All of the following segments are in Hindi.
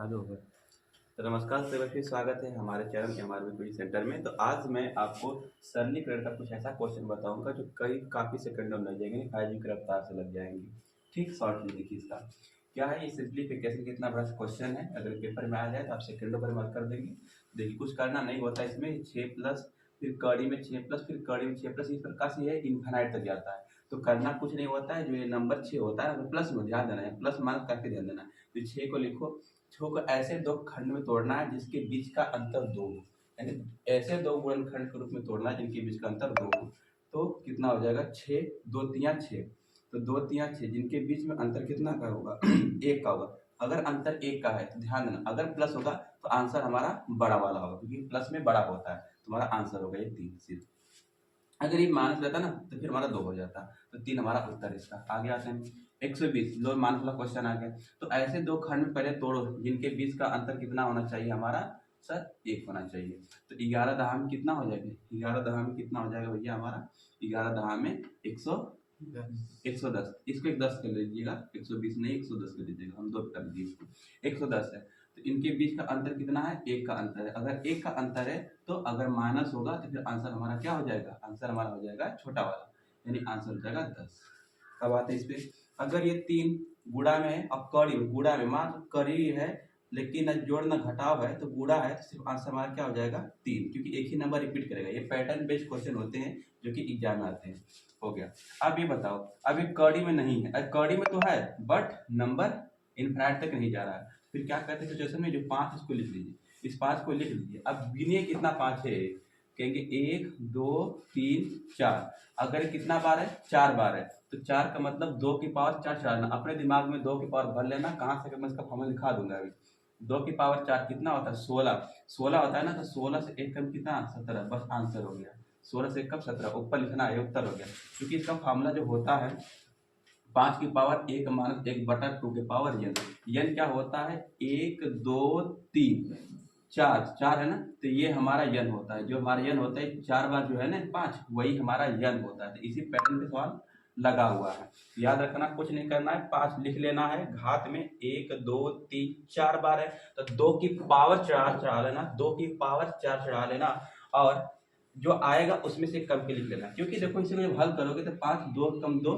चालू हो गया। तो नमस्कार सभी, फिर स्वागत है हमारे चैनल एमआरबी क्विज सेंटर में। तो आज मैं आपको सरलीकरण का कुछ ऐसा क्वेश्चन बताऊंगा जो काफ़ी सेकंडों में लग जाएंगे, 5G की रफ्तार से लग जाएंगी। ठीक, शॉर्ट में देखिए इसका क्या है। ये सिंप्लीफिकेशन कितना बड़ा क्वेश्चन है, अगर पेपर में आ जाए तो आप सेकंडों पर मार्क कर देंगे। देखिए कुछ करना नहीं होता इसमें, 6+ फिर कड़ी में 6+ फिर कड़ी में 6+, इस प्रकार से ये इन्फिनाइट तक जाता है। तो करना कुछ नहीं होता है, जो ये नंबर 6 होता है प्लस में ध्यान देना है, प्लस माइनस करके ध्यान देना है। तो 6 को लिखो, 6 को ऐसे दो खंड में तोड़ना है जिसके बीच का अंतर 2 हो, यानी ऐसे दो गुणनखंड के रूप में तोड़ना है जिनके बीच का अंतर 2 हो। तो कितना हो जाएगा, 6 2 3 6। तो 2 3 6 जिनके बीच में अंतर कितना का होगा 1 का होगा। अगर अंतर 1 का है तो ध्यान देना, अगर प्लस होगा तो आंसर हमारा बड़ा वाला होगा, क्योंकि प्लस में बड़ा होता है। तो हमारा आंसर होगा ये 3 सिर्फ। अगर ये माइनस रहता ना तो फिर हमारा 2 हो जाता। तो 3 हमारा उत्तर इसका। आगे आते हैं 120, लो माइनस वाला क्वेश्चन आ गया। तो ऐसे दो खंड में पहले तोड़ो जिनके बीच का अंतर कितना होना चाहिए हमारा, सर 1 होना चाहिए। तो 11 दहा में कितना हो जाएगा, 11 दहा में कितना हो जाएगा भैया हमारा, 11 दहा में 110। इसको एक 10 कर लीजिएगा, 120 नहीं 110 कर लीजिएगा, हम 2 कर दिए इसको, 110 है। तो इनके बीच का अंतर कितना है, 1 का अंतर है। अगर 1 का अंतर है तो अगर माइनस होगा तो फिर आंसर हमारा क्या हो जाएगा, आंसर हमारा हो जाएगा छोटा वाला, यानी आंसर हो जाएगा 10। अब आते हैं इस पे, अगर ये 3 गुणा में है और कड़ी में, गुणा में मान कड़ी है लेकिन न जोड़ न घटाव है, तो गुणा है तो सिर्फ आंसर हमारा क्या हो जाएगा 3, क्योंकि एक ही नंबर रिपीट करेगा। ये पैटर्न बेस्ड क्वेश्चन होते हैं जो कि एग्जाम में आते हैं। हो गया। अब ये बताओ, अभी कड़ी में नहीं है, कड़ी में तो है बट नंबर इनफिनिट तक नहीं जा रहा है, फिर क्या करते हैं सिचुएशन में, जो 5 इसको लिख लीजिए, इस 5 को लिख लीजिए। अब गिनिए कितना 5 है, कहेंगे 1 2 3 4। अगर कितना बार है, 4 बार है, तो 4 का मतलब 2 की पावर 4 चढ़ाना। अपने दिमाग में 2 की पावर भर लेना, कहाँ से मैं इसका फॉर्मूला लिखा दूंगा अभी। 2 की पावर 4 कितना होता है, 16 होता है ना। तो 16 से 1 कम कितना, 17, बस आंसर हो गया। 16 से 1 कम 17, ऊपर लिखना है, उत्तर हो गया। क्योंकि इसका फॉर्मूला जो होता है 5 की पावर 1 माइनस 1/2 के पावर यन। यन क्या होता है, 1 2 3 4 है ना। तो ये हमारा यन होता है, जो हमारा यन होता है 4 बार जो है ना 5, वही हमारा यन होता है। तो इसी पैटर्न पे सवाल लगा हुआ है। याद रखना, कुछ नहीं करना है, 5 लिख लेना है, घात में 1 2 3 4 बार है तो 2 की पावर 4 चढ़ा लेना, 2 की पावर 4 चढ़ा लेना, और जो आएगा उसमें से कम के लिख लेना। क्योंकि देखो इसे जब हल करोगे तो 5 2 कम 2,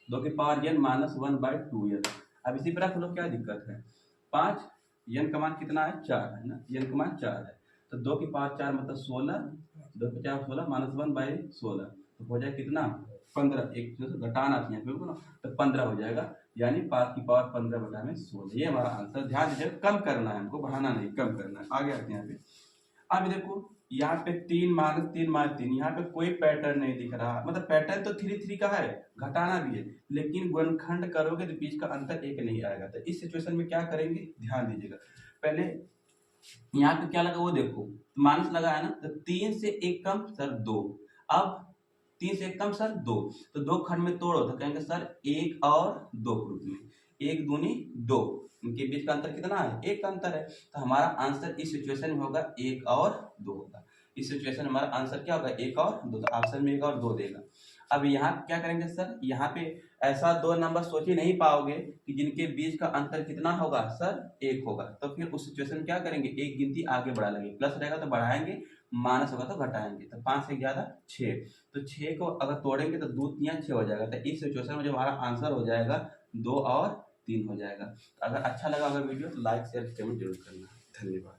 2 की पावर n माइनस 1/2 n। अब इसी पर लोग क्या दिक्कत है, 5 n का मान कितना है, 4 है ना, n का मान 4 है। तो 2 की पावर 4 मतलब 16, 2 की 4 16 माइनस 1/16, तो हो जाए कितना 15, एक से घटाना चाहिए बिल्कुल ना, तो 15 हो जाएगा, यानी 5 की पावर 15/16। ये हमारा आंसर। ध्यान दीजिएगा, कम करना है हमको, बढ़ाना नहीं, कम करना है। आगे आते हैं यहाँ पे। अब देखो यहाँ पे 3 माइनस 3 माइनस 3, यहाँ पे कोई पैटर्न नहीं दिख रहा, मतलब पैटर्न तो 3 3 का है, घटाना भी है, लेकिन गुणनखंड करोगे तो बीच का अंतर 1 नहीं आएगा। तो इस सिचुएशन में क्या करेंगे, ध्यान दीजिएगा। पहले यहाँ पे क्या लगा वो देखो, माइनस लगा है ना, तो 3 से 1 कम सर 2। अब 3 से 1 कम सर 2, तो 2 खंड में तोड़ो तो कहेंगे सर 1 और 2 के रूप में, 1 दूनी 2, इनके बीच का अंतर कितना है, 1 का अंतर है। तो हमारा आंसर इस सिचुएशन में होगा 1 और 2 होगा। इस सिचुएशन में हमारा आंसर क्या होगा, 1 और 2, तो ऑप्शन में 1 और 2 देगा। अब यहाँ क्या करेंगे सर, यहाँ पे ऐसा 2 नंबर सोच ही नहीं पाओगे कि जिनके बीच का अंतर कितना होगा सर 1 होगा। तो फिर उस सिचुएशन में क्या करेंगे, एक गिनती आगे बढ़ा लेंगे, प्लस रहेगा तो बढ़ाएंगे, माइनस होगा तो घटाएंगे। तो 5 से 11 6, तो 6 को अगर तोड़ेंगे तो 2 3 6 हो जाएगा। तो इस सिचुएशन में जो हमारा आंसर हो जाएगा 2 और 3 हो जाएगा। तो अगर अच्छा लगा अगर वीडियो तो लाइक शेयर कमेंट जरूर करना। धन्यवाद।